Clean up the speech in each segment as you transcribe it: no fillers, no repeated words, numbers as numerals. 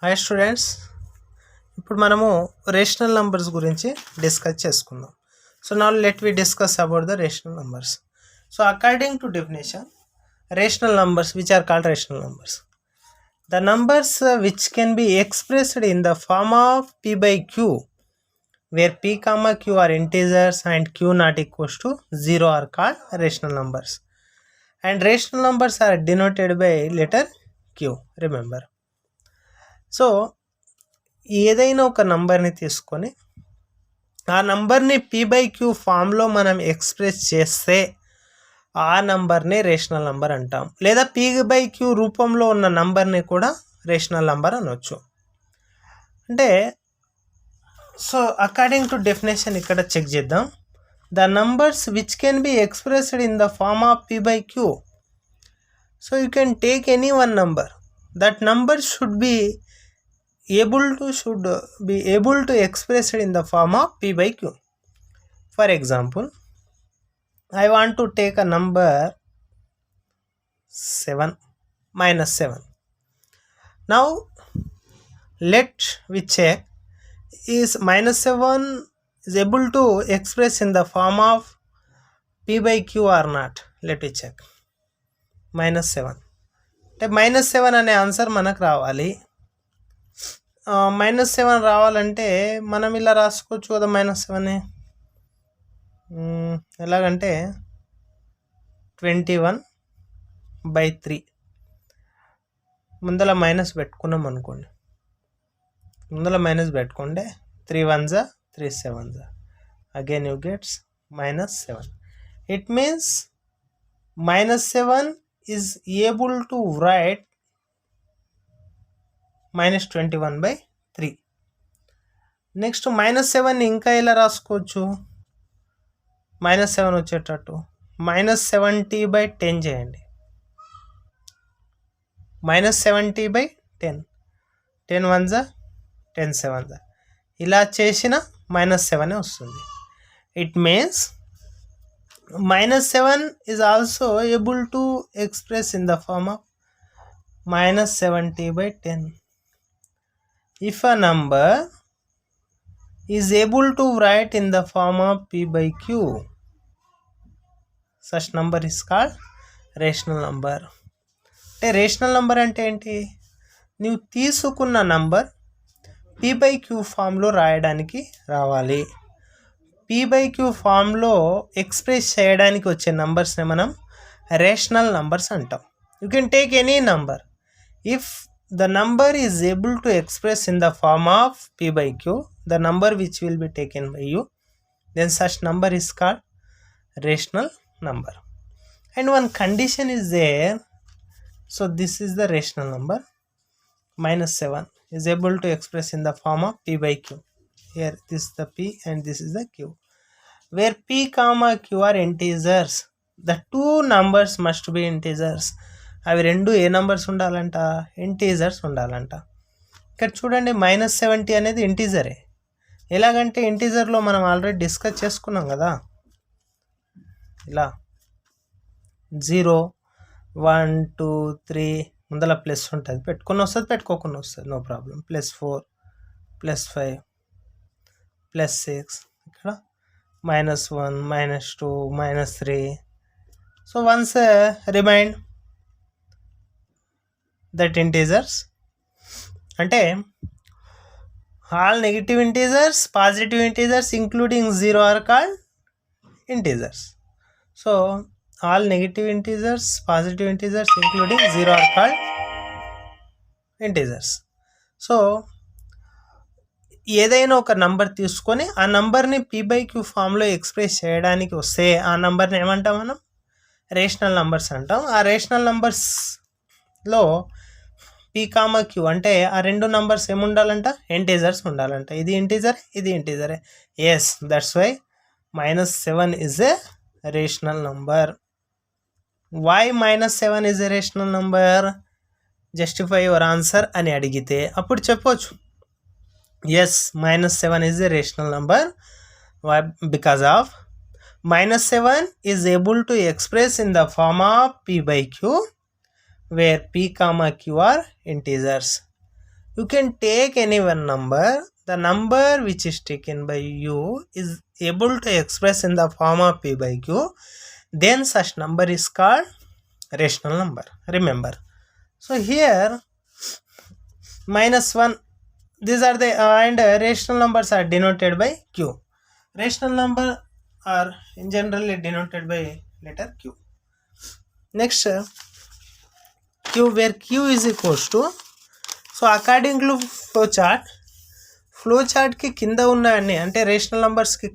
Hi students, ఇప్పుడు మనము rational numbers గురించి డిస్కస్ చేసుకుందాం. So now let we discuss about the rational numbers. So according to definition, rational numbers which are called rational numbers, the numbers which can be expressed in the form of p by q, where p comma q are integers and q not equals to 0 are called rational numbers, and rational numbers are denoted by letter q. Remember, so ఏదైనా ఒక నంబర్ని తీసుకొని ఆ నంబర్ని P by q ఫామ్లో మనం express చేస్తే ఆ నంబర్ని రేషనల్ నంబర్ అంటాం, లేదా పీ బై క్యూ రూపంలో ఉన్న నంబర్ని కూడా రేషనల్ నంబర్ అనొచ్చు. అంటే సో అకార్డింగ్ టు డెఫినేషన్ ఇక్కడ చెక్ చేద్దాం. The numbers which can be expressed in the form of P by queue. So you can take any one number. That number should be able to expressed in the form of p by q. For example, I want to take a number 7 minus 7. Now let we check, is minus 7 is able to express in the form of p by q or not. Let me check. minus 7 అంటే minus 7 అనే answer మనకు రావాలి. -7 రావాలంటే మనం ఇలా రాసుకోవచ్చు కదా. -7 ఎలాగంటే 21/3 ముందల మైనస్ పెట్టుకున్నాం అనుకోండి. ముందల మైనస్ పెట్టుకుంటే 3 1s 3 7s, again you gets -7. It means -7 is able to right -21/3. Next -7 ఇంకా ఎలా రాసుకోవచ్చు? -7 వచ్చేటట్టు -70/10 చేయండి. -70/10, 10 1s 10 7s, ఇలా చేసిన -7 వస్తుంది. It means -7 is also able to express in the form of -70/10. If a number is able to write in the form of p by q, such number is called rational number. అంటే rational number అంటే ఏంటి? నువ్వు తీసుకున్న number p by q ఫామ్లో రాయడానికి రావాలి. p by q ఫామ్లో express చేయడానికి వచ్చే నంబర్స్ని మనం రేషనల్ నంబర్స్ అంటాం. You can take any number. If the number is able to express in the form of p by q, the number which will be taken by you, then such number is called rational number. And one condition is there. So this is the rational number. -7 is able to express in the form of p by q. Here this is the p and this is the q. Where p comma q are integers, the two numbers must be integers. అవి రెండు ఏ numbers ఉండాలంట? Integers ఉండాలంట. ఇక్కడ చూడండి, -70 అనేది ఇంటీజరే. ఎలాగంటే ఇంటీజర్లో మనం already discuss చేసుకున్నాం కదా. ఇలా 0 1 2 3 ముందల ప్లస్ ఉంటుంది, పెట్టుకుని వస్తుంది, పెట్టుకోకుండా వస్తుంది, నో ప్రాబ్లం. +4 +5 +6, ఇక్కడ -1 -2 -3. So once remind that integers, అంటే all negative integers, positive integers including 0 are called integers. So all negative integers, positive integers including 0 are called integers. So ఏదైనా ఒక నంబర్ తీసుకొని ఆ నంబర్ని p by q ఫామ్లో express చేయడానికి వస్తే ఆ నంబర్ని ఏమంటాం మనం? రేషనల్ నంబర్స్ అంటాం. ఆ రేషనల్ నంబర్స్లో p కామా q అంటే ఆ రెండు నంబర్స్ ఏముండాలంట? ఇంటీజర్స్ ఉండాలంట. ఇది ఇంటీజర్, ఇది ఇంటీజరే. Yes, that's why -7 is a rational number. Why -7 is a rational number? Justify your answer అని అడిగితే అప్పుడు చెప్పొచ్చు, yes -7 is a rational number. Why? Because of -7 is able to express in the form of p by q, where p comma q are integers. You can take any one number. The number which is taken by you is able to express in the form of p by q. Then such number is called rational number. Remember. So here -1. These are the and rational numbers are denoted by q. Rational number are generally denoted by letter q. Next q, where q is equals to, so according to flow చార్ట్కి కింద ఉన్న అన్ని అంటే rational నంబర్స్కి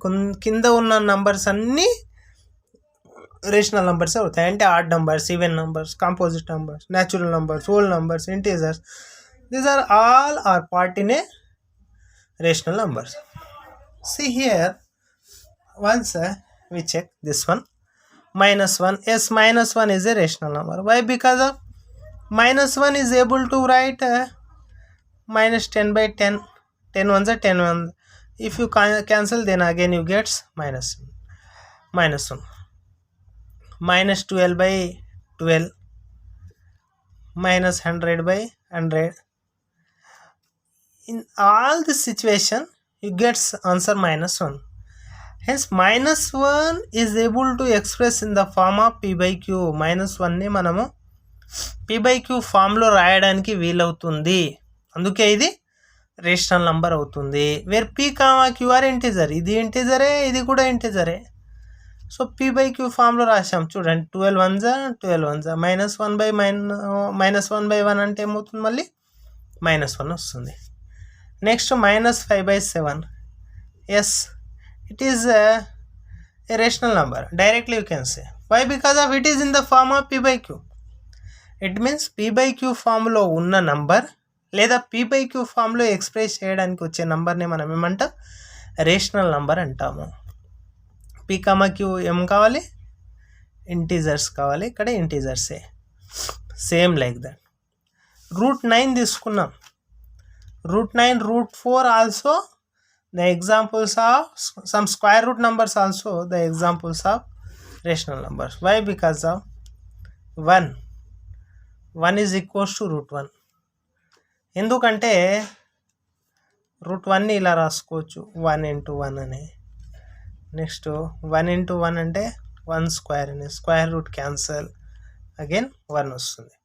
కింద ఉన్న numbers అన్నీ rational numbers అవుతాయి. అంటే odd numbers, even numbers, composite numbers, natural numbers, whole numbers, integers, these are all are part in a rational numbers. See here, once we check this one, -1. Yes, -1 is a rational number. Why? Because of -1 is able to write -10 by 10. 10 ones are 10 ones. If you cancel, then again you get -1. -12 by 12. -100 by 100. In all this situation, you get answer -1. Hence -1 is able to express in the form of p by q. -1 ని మనము p by q ఫామ్లో రాయడానికి వీలవుతుంది. అందుకే ఇది rational number అవుతుంది. Where p, q are integer. ఇది ఇంటిజరే, ఇది కూడా ఇంటిజరే. సో p by q ఫామ్లో రాసాం. చూడండి, 12 1 12 1 -1 by -1 అంటే ఏమవుతుంది? మళ్ళీ -1 వస్తుంది. Next -5 by 7. Yes, it is a rational number. Directly you can say. Why? Because of it is in the form of p by q. It means p by q ఫామ్లో ఉన్న number లేదా p by q ఫామ్లో express చేయడానికి వచ్చే నంబర్ని మనం ఏమంటాం? Rational number అంటాము. p, q ఏం కావాలి? ఇంటీజర్స్ కావాలి. ఇక్కడ ఇంటీజర్సే. Same like that. √9 తీసుకున్నాం. √9, √4 also the examples of some square root numbers, also the examples of rational numbers. Why? Because of 1 is equals to √1. ఎందుకంటే √1ని ఇలా రాసుకోవచ్చు, 1 into 1 అని. నెక్స్ట్ 1 into 1 అంటే 1 స్క్వేర్ అని. స్క్వేర్ రూట్ క్యాన్సల్, అగైన్ 1 వస్తుంది.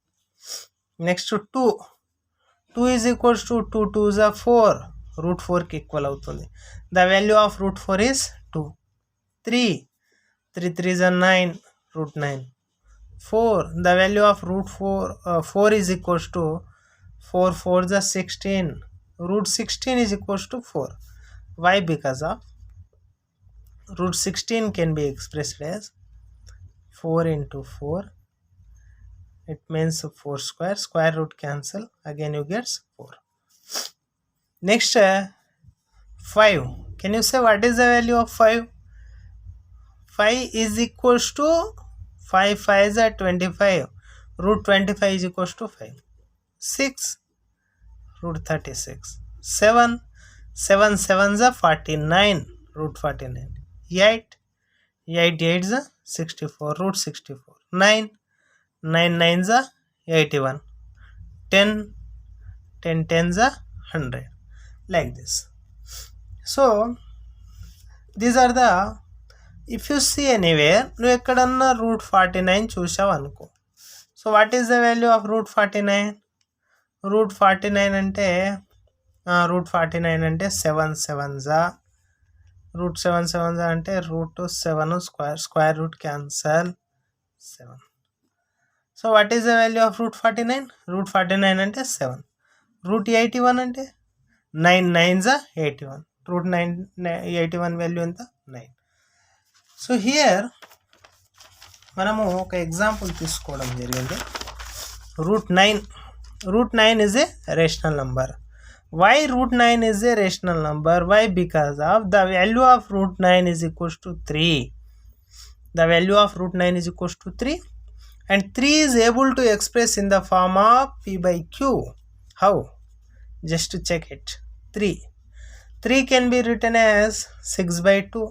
Next 2 is equals to 2 2s are 4. √4కి equal అవుతుంది. The value of √4 is 2. 3 3s are 9. √9. 4, the value of √4 is equals to 4 4s are 16. √16 is equals to 4. Why? Because of √16 can be expressed as 4 into 4. It means 4 square. Square root cancel, again you get 4. Next 5. Can you say what is the value of 5? 5 is equals to 5 5s are 25. √25 is equals to 5. 6 √36. 7 7s are 49. √49. 8 8s are 64. √64. 9 9s are 81. 10 10s are 100. Like this. So these are the, if you see anywhere, నువ్వు ఎక్కడన్నా √49 చూసావు అనుకో. So what is the value of √49? √49 అంటే √49 అంటే 7 7s √7 7s అంటే √7 square root cancel 7. So what is the value of √49? √49 అంటే 7. √81 అంటే 9 9s are 81. √81 value ఎంత? 9. సో హియర్ మనము ఒక ఎగ్జాంపుల్ తీసుకోవడం జరిగింది. √9 is a rational number. Why √9 is a rational number? Why? Because of the value of √9 is equals to 3. The value of √9 is equals to 3, and 3 is able to express in the form of p by q. How? Just to check it. 3 can be written as 6 by 2.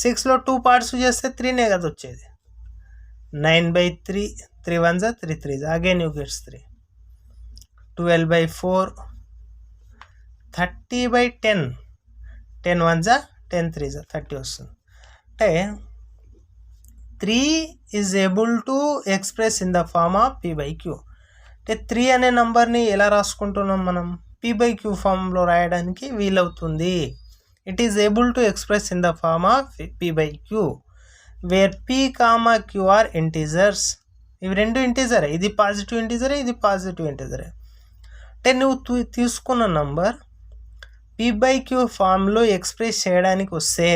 6లో 2 parts చేస్తే 3నే కదా వచ్చేది. 9 by 3 1s are 3 3s, again you get 3. 12 by 4 30/10, 10 1 జా 10 3 జా 30 వస్తుంది. అంటే 3 is able to express in the form of p/q. అంటే 3 అనే నంబర్ని ఎలా రాసుకుంటున్నాం మనం? p/q ఫామ్లో రాయడానికి వీలవుతుంది. It is able to express in the form of p/q where p, q are integers. ఇవి రెండు ఇంటీజరే, ఇది పాజిటివ్ ఇంటీజరే, ఇది పాజిటివ్ ఇంటీజరే. అంటే నువ్వు తీసుకున్న నంబర్ p/q ఫామ్లో ఎక్స్ప్రెస్ చేయడానికి వస్తే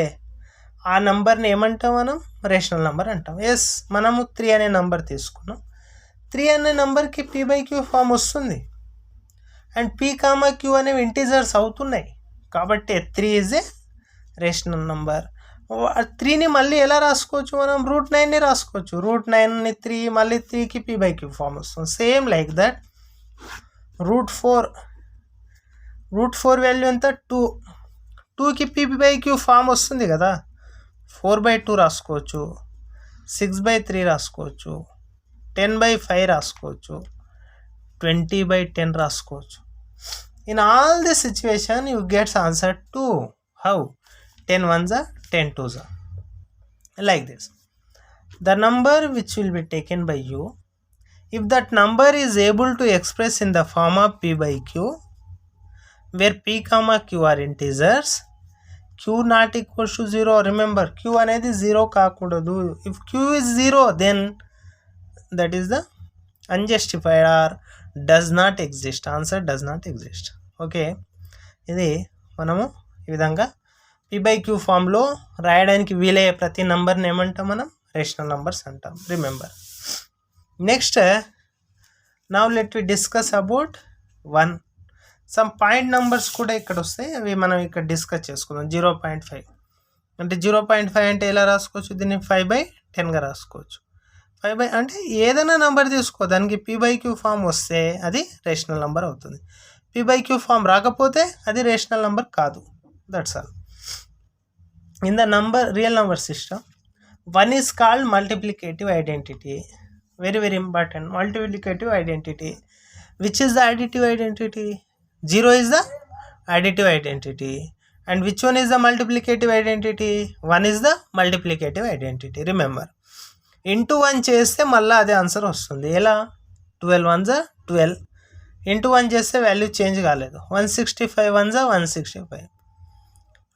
ఆ నంబర్ని ఏమంటాం మనం? రేషనల్ నెంబర్ అంటాం. ఎస్, మనము 3 అనే నంబర్ తీసుకున్నాం. 3 అనే నంబర్కి p/q ఫామ్ వస్తుంది అండ్ p, q అనేవి ఇంటీజర్స్ అవుతున్నాయి. కాబట్టి 3 ఈజ్ ఏ రేషనల్ నంబర్. 3ని మళ్ళీ ఎలా రాసుకోవచ్చు మనం? √9ని రాసుకోవచ్చు. √9ని 3, మళ్ళీ 3కి p/q ఫామ్ వస్తుంది. సేమ్ లైక్ దట్ √4 వాల్యూ ఎంత? 2. 2కి p/q ఫామ్ వస్తుంది కదా. 4/2 రాసుకోవచ్చు, 6/3 రాసుకోవచ్చు, 10/5 రాసుకోవచ్చు, 20/10 రాసుకోవచ్చు. In all the situation you gets answer 2. How? 10 1 జా 10 2 జా, like this. The number which will be taken by you, if that number is able to express in the form of p/q where p, q are integers, q not equals to 0. remember, q అనేది 0 కాకూడదు. if q is 0 then that is the unjustified or does not exist. answer does not exist. Okay, ఇది మనము ఈ విధంగా p/q ఫామ్లో రాయడానికి వీలయ్యే ప్రతి నంబర్ని ఏమంటాం మనం? రేషనల్ నంబర్స్ అంటాం. Remember. Next, now let we discuss about 1. Some point numbers కూడా ఇక్కడ వస్తాయి, అవి మనం ఇక్కడ డిస్కస్ చేసుకుందాం. 0.5 అంటే 0.5 అంటే ఎలా రాసుకోవచ్చు? దీన్ని 5/10గా రాసుకోవచ్చు. 5 అంటే ఏదైనా నెంబర్ తీసుకో, దానికి p/q ఫామ్ వస్తే అది రేషనల్ నెంబర్ అవుతుంది. p/q ఫామ్ రాకపోతే అది రేషనల్ నెంబర్ కాదు. That's all. In the real number system 1 is called multiplicative identity. Very very important. Multiplicative identity. Which is the additive identity? 0 is the additive identity. And which one is the multiplicative identity? 1 is the multiplicative identity. Remember, into 1 చేస్తే మళ్ళీ అదే answer వస్తుంది. ఎలా? 12 1 జా 12. into 1 చేస్తే value change కాలేదు. 165 1 జా 165.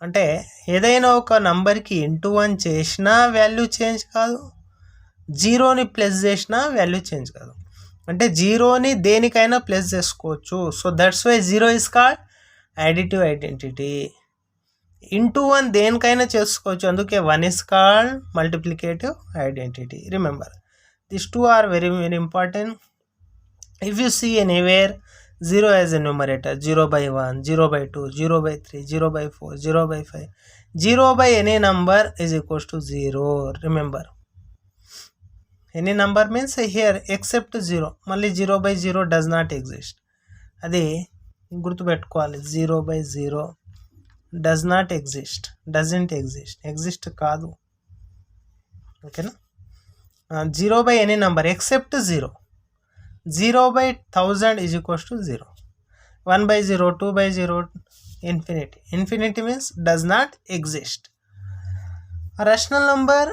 అంటే ఏదైనా ఒక నంబర్కి ఇంటూ 1 చేసినా వాల్యూ చేంజ్ కాదు, 0ని ప్లస్ చేసినా వాల్యూ చేంజ్ కాదు. అంటే 0ని దేనికైనా ప్లస్ చేసుకోవచ్చు. So that's why 0 is called additive identity. Into 1 దేనికైనా చేసుకోవచ్చు, అందుకే 1 is called multiplicative identity. Remember, this 2 are very very important. If you see anywhere 0 as a numerator, 0/1, 0/2, 0/3, 0/4, 0/5, 0 by any number is equals to 0. Remember, any number means here except 0. మళ్ళీ 0/0 does not exist. అది గుర్తుపెట్టుకోవాలి. 0/0 does not exist, doesn't exist కాదు. ఓకేనా? 0 by any number except 0. 0/1000 is equals to 0. 1/0, 2/0, infinity. Infinity means does not exist. A rational number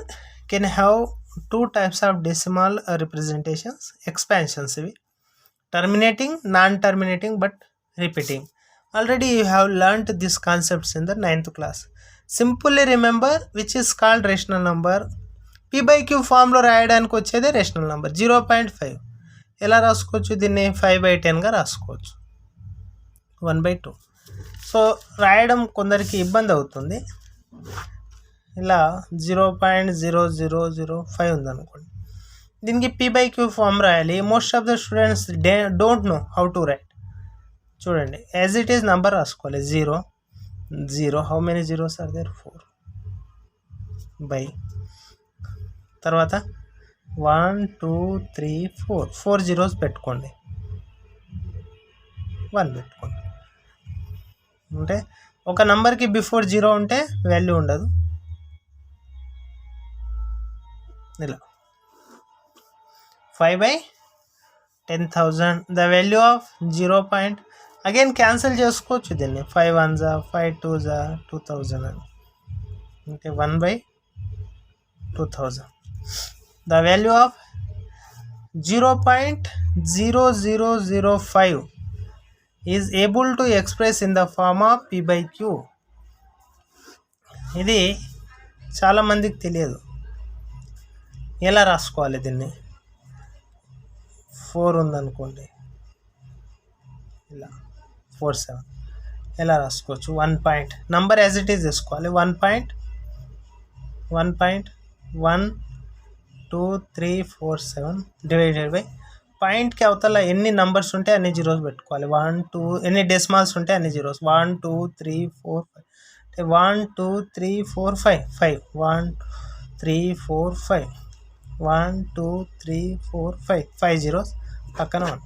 can have 2 types of decimal representations, expansions, terminating, non-terminating but repeating. Already you have learnt these concepts in the 9th class. Simply remember which is called rational number. p/q ఫామ్లో రాయడానికి వచ్చేదే rational number. 0.5 ఎలా రాసుకోవచ్చు? దీన్ని 5/10గా రాసుకోవచ్చు. 1/2. So రాయడం కొందరికి ఇబ్బంది అవుతుంది. ఇలా 0.0005 ఉందనుకోండి, దీనికి p/q ఫామ్ రాయాలి. Most of the students don't know how to write. చూడండి, యాజ్ ఇట్ ఈస్ నంబర్ రాసుకోవాలి. 0 how many zeros are there? 4 by తర్వాత 1 2 3 4 జీరోస్ పెట్టుకోండి, 1 పెట్టుకోండి. అంటే ఒక నంబర్కి బిఫోర్ 0 ఉంటే వాల్యూ ఉండదు. ఇలా 5/10,000. The value of 0.0005 again cancel చేసుకోవచ్చు దీన్ని 5 1 5 2 2000 అని అంటే 1/2000. The value of 0.0005 is able to express in the form of p/q. ఇది చాలామందికి తెలియదు. ఎలా రాసుకోవాలి దీన్ని? 4 ఉందనుకోండి, ఇలా 47 ఎలా రాసుకోవచ్చు? 1 point number as it is తీసుకోవాలి. 1.12347 డివైడెడ్ బై పాయింట్కి అవతల ఎన్ని నంబర్స్ ఉంటే అన్ని జీరోస్ పెట్టుకోవాలి. 1 2 ఎన్ని డెసిమల్స్ ఉంటే అన్ని జీరోస్. 1 2 3 4 5 అంటే 1 2 3 4 5 5 1 3 4 5 1 2 3 4 5 5 జీరోస్ పక్కన 1.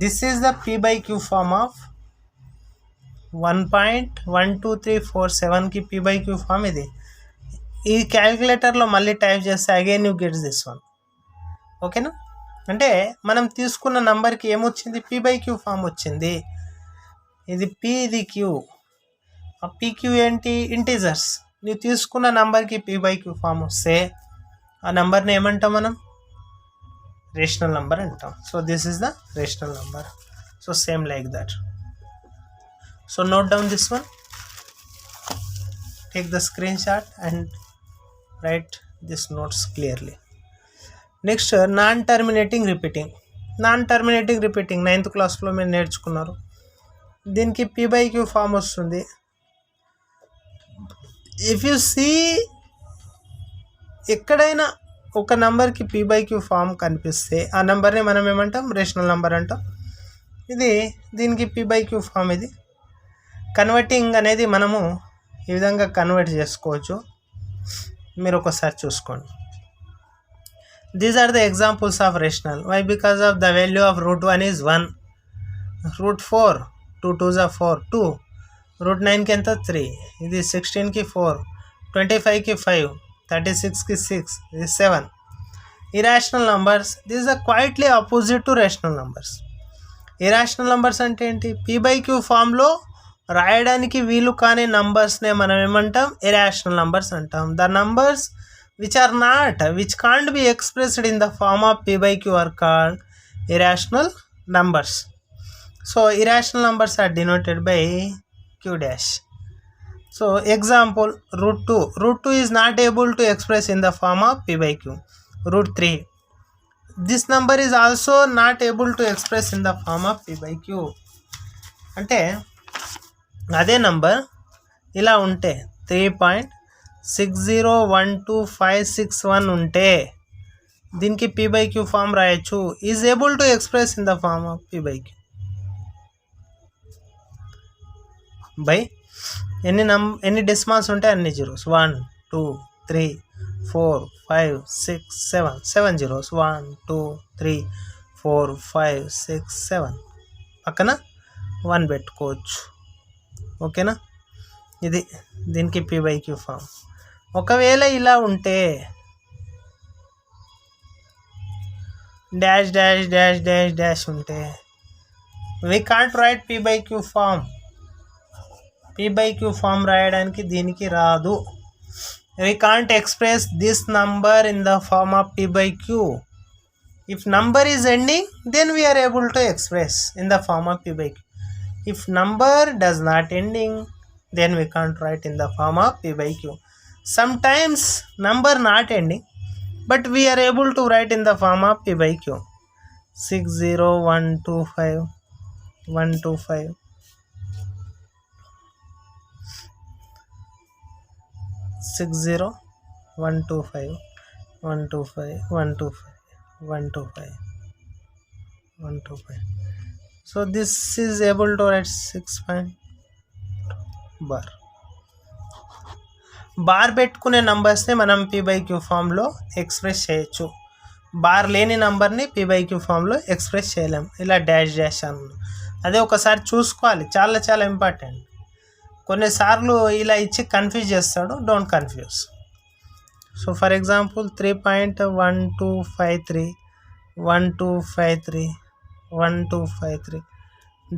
This is the p/q form of 1.12347కి p/q ఫార్మ్ ఇది. ఈ క్యాలిక్యులేటర్లో మళ్ళీ టైప్ చేస్తే again you gets this one. ఓకేనా? అంటే మనం తీసుకున్న నంబర్కి ఏమొచ్చింది? p/q ఫామ్ వచ్చింది. ఇది p, ఇది q. ఆ pq ఏంటి? ఇంటీజర్స్. నువ్వు తీసుకున్న నంబర్కి p/q ఫామ్ వస్తే ఆ నంబర్ని ఏమంటాం మనం? రేషనల్ నంబర్ అంటాం. So this is the rational number. So same like that. So note down this one. Take the screenshot and write these notes clearly. Next, non-terminating repeating. Non-terminating repeating 9th క్లాస్లో మీరు నేర్చుకున్నారు. దీనికి p/q form వస్తుంది. If you see ఎక్కడైనా ఒక నెంబర్కి p/q form కనిపిస్తే ఆ నెంబర్ని మనం ఏమంటాం? రేషనల్ నెంబర్ అంటాం. దీనికి p/q ఫామ్ ఇది. కన్వర్టింగ్ అనేది మనము ఈ విధంగా కన్వర్ట్ చేసుకోవచ్చు. మీరు ఒకసారి చూసుకోండి. These are the examples of rational. Why? Because of the value of √1 is 1, √4 2 2 4 2, √9కి ఎంత? 3, ఇది 16కి 4, 25కి 5, 36కి 6, ఇది 7. Irrational numbers, these are quitely opposite to rational numbers. Irrational numbers అంటే ఏంటి? p/q ఫామ్లో రాయడానికి వీలు కాని నంబర్స్నే మనం ఏమంటాం? ఇరాషనల్ నంబర్స్ అంటాం. The numbers which can't be expressed in the form of p/q are called irrational numbers. So irrational numbers are denoted by q dash. So example, √2. √2 is not able to express in the form of p/q. √3. This number is also not able to express in the form of p/q. అంటే అదే number ఇలా ఉంటే 3.6012561 ఉంటే దీనికి p/q form రాయొచ్చు. Is able to express in the form of p/q by ఎన్ని decimals ఉంటే అన్ని జీరోస్. 1 2 3 4 5 6 7 7 జీరోస్. 1 2 3 4 5 6 7 పక్కన 1 పెట్టుకోవచ్చు. ఓకేనా? ఇది దీనికి p/q ఫామ్. ఒకవేళ ఇలా ఉంటే dash dash dash dash dash ఉంటే we can't write p/q form. p/q form రాయడానికి దీనికి రాదు. We can't express this number in the form of p/q. If number is ending then we are able to express in the form of p/q. If number does not ending, then we can't write in the form of p/q. Sometimes number not ending, but we are able to write in the form of p/q. 60125 125 60125 125 125 125 125. So this is able to write 6 bar. Bar పెట్టుకునే నంబర్స్ని మనం p/q ఫామ్లో express చేయొచ్చు. Bar లేని నంబర్ని p/q ఫామ్లో express చేయలేం. ఇలా dash dash అన్న అదే ఒకసారి చూసుకోవాలి. చాలా చాలా ఇంపార్టెంట్. కొన్నిసార్లు ఇలా ఇచ్చి కన్ఫ్యూజ్ చేస్తాడు. Don't confuse. So for example 3.1253 1253 1253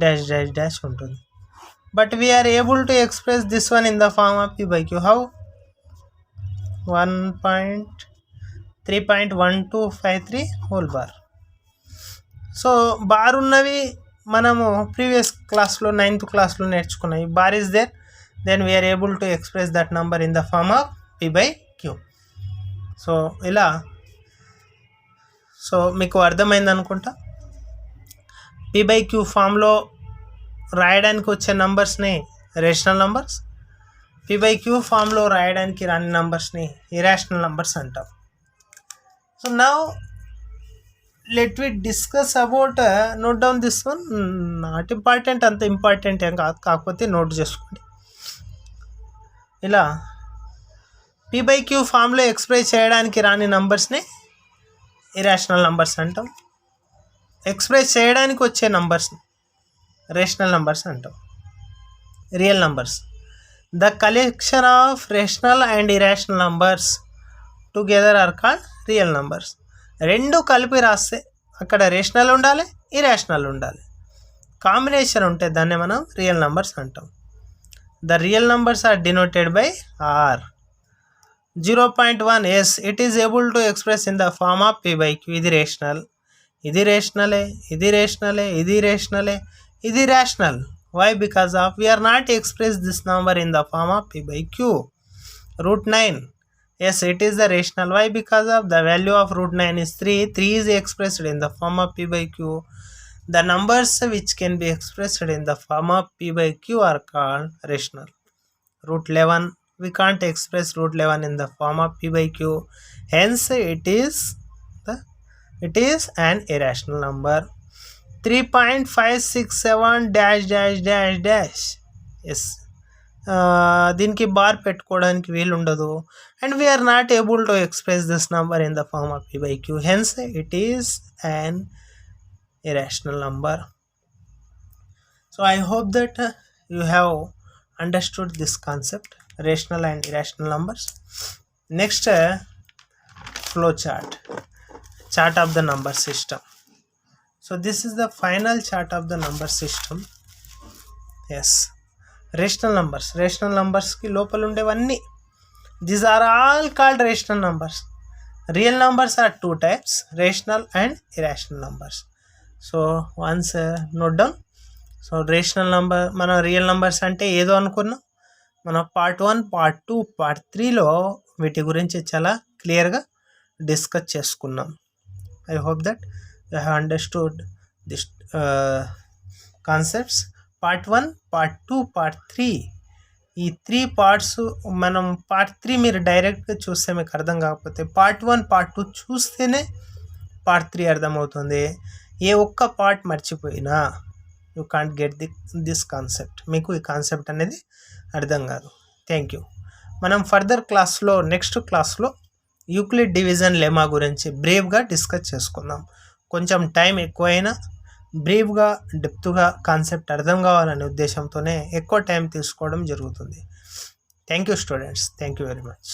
dash dash dash ఉంటుంది. But we are able to express this one in the form of P by q. How? 1.3.1253 whole bar. So bar ఉన్నవి మనము ప్రీవియస్ క్లాస్లో 9th క్లాస్లో నేర్చుకున్నాయి. Bar is there, then we are able to express that number in the form of P by queue. So ఇలా so మీకు అర్థమైంది అనుకుంటా. P by q ఫామ్లో రాయడానికి వచ్చే నంబర్స్ని rational numbers, p by q ఫామ్లో రాయడానికి రాని నంబర్స్ని ఇరాషనల్ నంబర్స్ అంటాం. So now let we discuss about, note down this one. Not important, అంత ఇంపార్టెంట్ ఏం కాదు, కాకపోతే నోట్ చేసుకోండి. ఇలా పీ బై క్యూ ఫామ్లో ఎక్స్ప్రెస్ చేయడానికి రాని నంబర్స్ని ఇరాషనల్ నంబర్స్ అంటాం. ఎక్స్ప్రెస్ చేయడానికి వచ్చే నంబర్స్ని రేషనల్ నంబర్స్ అంటాం. Real numbers, the collection of rational and irrational numbers together are called real numbers. రెండు కలిపి రాస్తే అక్కడ రేషనల్ ఉండాలి, ఇరాషనల్ ఉండాలి, కాంబినేషన్ ఉంటే దాన్ని మనం రియల్ నంబర్స్ అంటాం. The real numbers are denoted by R. 0.1, yes it is able to express in the form of P by Q. ఇది రేషనల్, ఇది రేషనలే, ఇది రేషనలే, ఇది రేషనలే, ఇది rational. Why? Because of we are not express this number in the form of p by q. Root 9, yes it is the rational. Why? Because of the value of root 9 is 3. 3 is expressed in the form of p by q. The numbers which can be expressed in the form of p by q are called rational. Root 11, we can't express root 11 in the form of p by q, hence it is an irrational number. 3.567 dash dash dash dash. Yes దీనికి bar పెట్టుకోవడానికి వీలు ఉండదు. And we are not able to express this number in the form of P by Q, hence it is an irrational number. So I hope that you have understood this concept, rational and irrational numbers. Next, flow chart of the number system. So this is the final chart of the number system. Yes, rational numbers ki lopal undevanni, these are all called rational numbers. Real numbers are two types, rational and irrational numbers. So once note down. So rational number, mana real numbers ante edo anukunnam, mana part 1 part 2 part 3 లో వీటి గురించి చాలా క్లియర్గా discuss చేసుకున్నాం. I hope that you have understood this concepts. Part 1 part 2 part 3 ఈ 3 parts మనం part 3 మీరు డైరెక్ట్గా చూస్తే మీకు అర్థం కాకపోతే పార్ట్ 1 పార్ట్ 2 చూస్తేనే పార్ట్ 3 అర్థమవుతుంది. ఏ ఒక్క పార్ట్ మర్చిపోయినా you can't get this concept, మీకు ఈ కాన్సెప్ట్ అనేది అర్థం కాదు. Thank you. మనం ఫర్దర్ క్లాస్లో నెక్స్ట్ క్లాస్లో యూక్లిడ్ డివిజన్ లెమా గురించి బ్రీఫ్గా డిస్కస్ చేసుకుందాం. కొంచెం టైం ఎక్కువైనా బ్రీఫ్గా డెప్త్గా కాన్సెప్ట్ అర్థం కావాలనే ఉద్దేశంతోనే ఎక్కువ టైం తీసుకోవడం జరుగుతుంది. Thank you students, thank you very much.